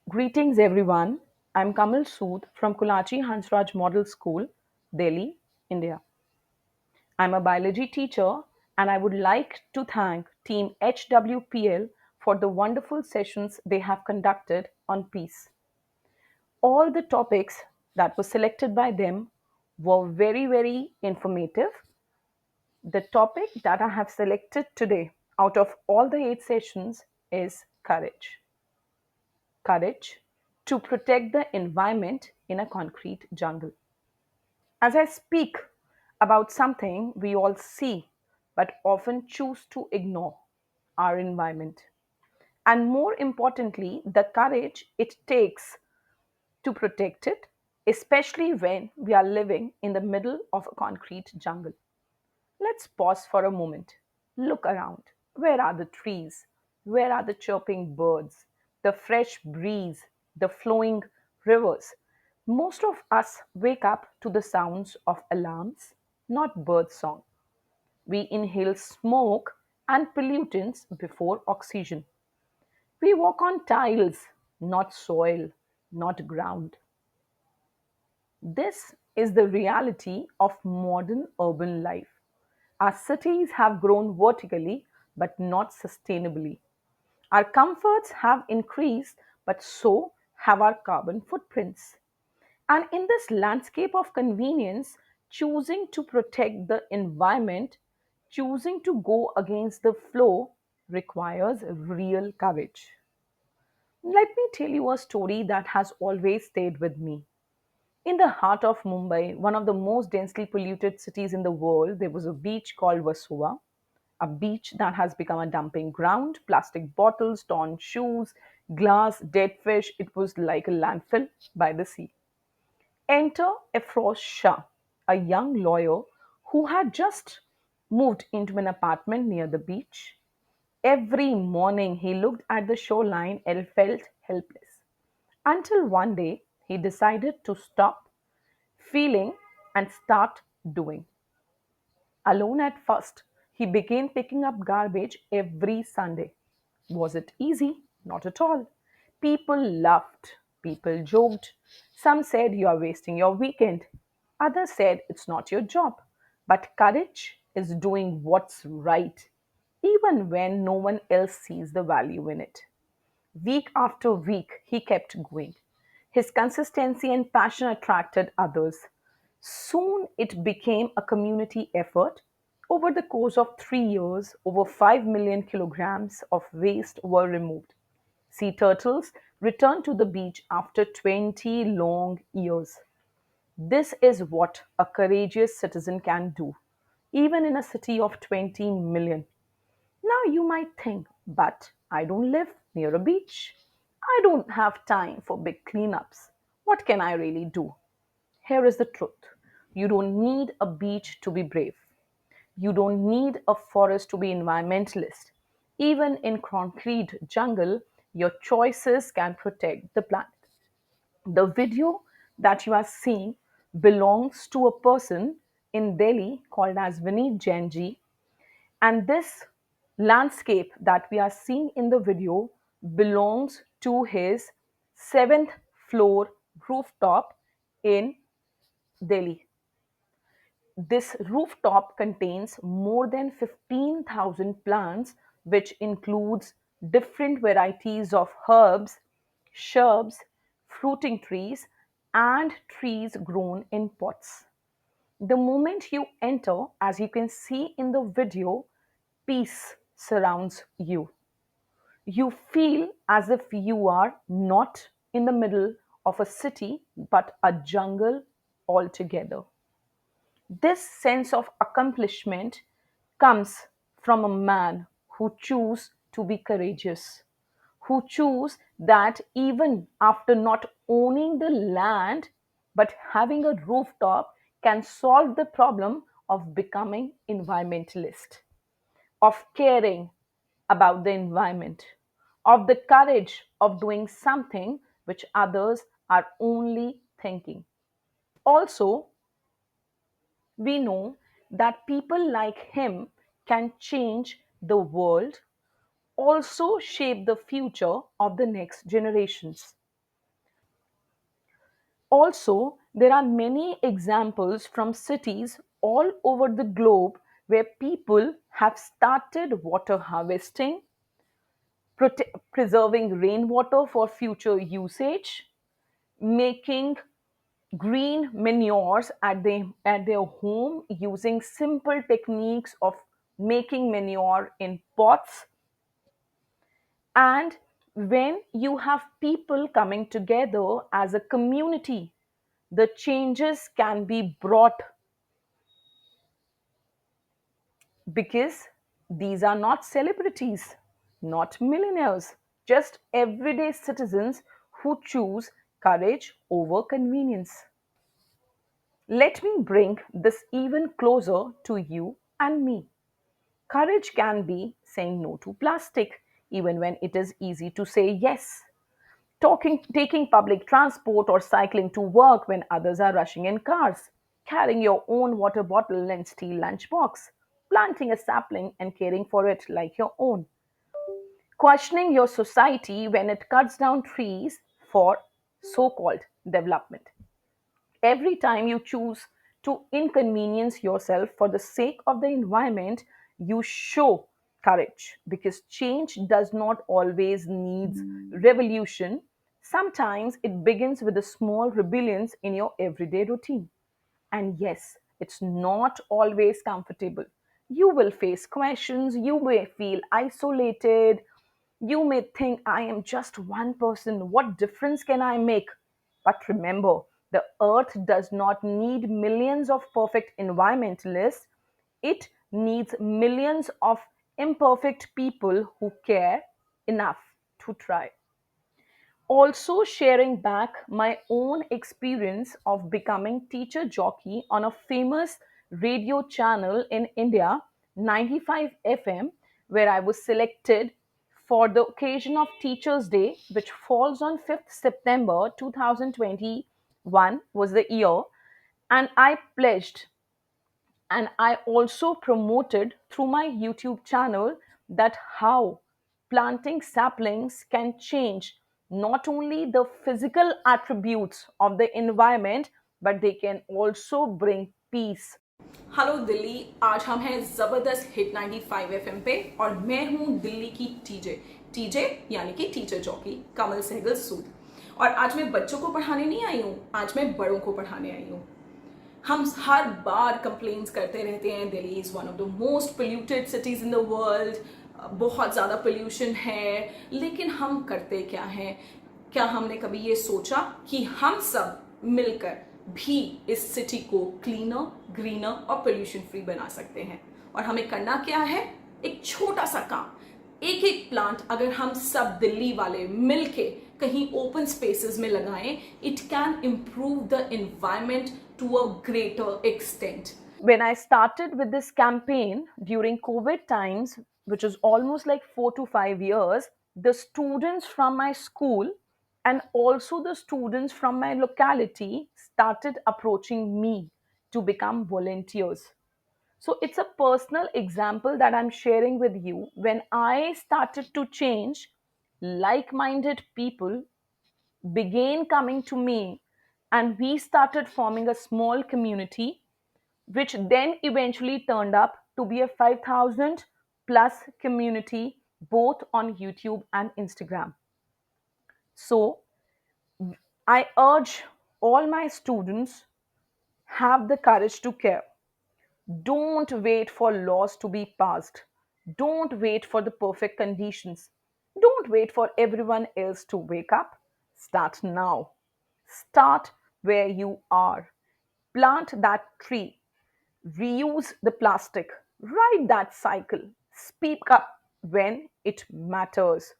Greetings everyone. I'm Kamal Sood from Kulachi Hansraj Model School, Delhi, India. I'm a biology teacher and I would like to thank Team HWPL for the wonderful sessions they have conducted on peace. All the topics that were selected by them were very informative. The topic that I have selected today out of all the 8 sessions is courage. Courage to protect the environment in a concrete jungle. As I speak about something we all see but often choose to ignore, our environment, and more importantly, the courage it takes to protect it, especially when we are living in the middle of a concrete jungle. Let's pause for a moment. Look around. Where are the trees? Where are the chirping birds? The fresh breeze? The flowing rivers? Most of us wake up to the sounds of alarms, not bird song. We inhale smoke and pollutants before oxygen. We walk on tiles, not soil, not ground. This is the reality of modern urban life. Our cities have grown vertically but not sustainably. Our comforts have increased, but so have our carbon footprints. And in this landscape of convenience, choosing to protect the environment, choosing to go against the flow requires real courage. Let me tell you a story that has always stayed with me. In the heart of Mumbai, one of the most densely polluted cities in the world, there was a beach called Versova, a beach that has become a dumping ground, plastic bottles, torn shoes, glass, dead fish. It was like a landfill by the sea. Enter Afroz Shah, a young lawyer who had just moved into an apartment near the beach. Every morning he looked at the shoreline and felt helpless. Until one day he decided to stop feeling and start doing. Alone at first, he began picking up garbage every Sunday. Was it easy? Not at all. People laughed, people joked. Some said you are wasting your weekend. Others said it's not your job. But courage is doing what's right, even when no one else sees the value in it. Week after week, he kept going. His consistency and passion attracted others. Soon it became a community effort. Over the course of 3 years, over 5 million kilograms of waste were removed. Sea turtles returned to the beach after 20 long years. This is what a courageous citizen can do, even in a city of 20 million. Now you might think, but I don't live near a beach. I don't have time for big cleanups. What can I really do? Here is the truth. You don't need a beach to be brave. You don't need a forest to be environmentalist. Even in concrete jungle, your choices can protect the planet. The video that you are seeing belongs to a person in Delhi called as Vineet Jainji, and this landscape that we are seeing in the video belongs to his seventh floor rooftop in Delhi. This rooftop contains more than 15,000 plants, which includes different varieties of herbs, shrubs, fruiting trees, and trees grown in pots. The moment you enter, as you can see in the video, peace surrounds you. You feel as if you are not in the middle of a city but a jungle altogether. This sense of accomplishment comes from a man who chose to be courageous, who chose that even after not owning the land but having a rooftop can solve the problem of becoming environmentalist, of caring about the environment, of the courage of doing something which others are only thinking. Also, we know that people like him can change the world, also shape the future of the next generations. Also, there are many examples from cities all over the globe where people have started water harvesting, preserving rainwater for future usage, making green manures at their home using simple techniques of making manure in pots. And when you have people coming together as a community, the changes can be brought because these are not celebrities, not millionaires, just everyday citizens who choose courage over convenience. Let me bring this even closer to you and me. Courage can be saying no to plastic, even when it is easy to say yes. Taking public transport or cycling to work when others are rushing in cars. Carrying your own water bottle and steel lunchbox. Planting a sapling and caring for it like your own. Questioning your society when it cuts down trees for so called development. Every time you choose to inconvenience yourself for the sake of the environment, you show courage because change does not always need revolution. Sometimes it begins with the small rebellions in your everyday routine. And yes, it's not always comfortable. You will face questions, you may feel isolated, you may think, I am just one person. What difference can I make? But remember, the earth does not need millions of perfect environmentalists. It needs millions of imperfect people who care enough to try. Also, sharing back my own experience of becoming teacher jockey on a famous radio channel in India, 95 FM, where I was selected for the occasion of Teachers' Day, which falls on 5th September 2021 was the year, and I pledged and I also promoted through my YouTube channel that how planting saplings can change not only the physical attributes of the environment but they can also bring peace. Hello Delhi, आज हम हैं जबरदस्त hit 95 FM पे और मैं हूं दिल्ली की TJ TJ यानी कि टीचर जॉकी कमल सहगल सूद। और आज मैं बच्चों को पढ़ाने नहीं आई हूं, आज मैं बड़ों को पढ़ाने आई हूं। हम हर बार कंप्लेन्स करते रहते हैं Delhi is one of the most polluted cities in the world, बहुत ज़्यादा पोल्यूशन है, लेकिन हम करते क्या हैं? क्या हमने कभी ये सोचा कि हम सब मिलकर भी इस सिटी को क्लीनर, ग्रीनर और पोल्यूशन फ्री बना सकते हैं? और हमें करना क्या है? एक छोटा सा काम, एक एक प्लांट अगर हम सब दिल्ली वाले मिलके कहीं ओपन स्पेसेस में लगाएं, it can improve the environment to a greater extent. When I started with this campaign during COVID times, which is almost like 4 to 5 years, the students from my school and also the students from my locality started approaching me to become volunteers. So it's a personal example that I'm sharing with you. When I started to change, like minded people began coming to me and we started forming a small community which then eventually turned up to be a 5,000 plus community both on YouTube and Instagram. So I urge all my students, have the courage to care. Don't wait for laws to be passed. Don't wait for the perfect conditions. Don't wait for everyone else to wake up. Start now. Start where you are. Plant that tree. Reuse the plastic. Ride that cycle. Speak up when it matters.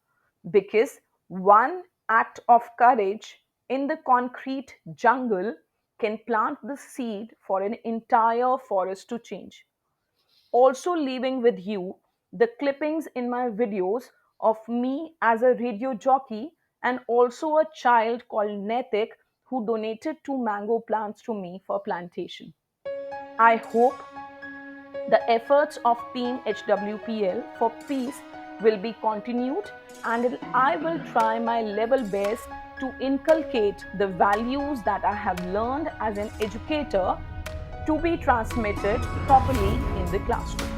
Because one act of courage in the concrete jungle can plant the seed for an entire forest to change. Also, leaving with you the clippings in my videos of me as a radio jockey and also a child called Netik who donated 2 mango plants to me for plantation. I hope the efforts of Team HWPL for peace will be continued and I will try my level best to inculcate the values that I have learned as an educator to be transmitted properly in the classroom.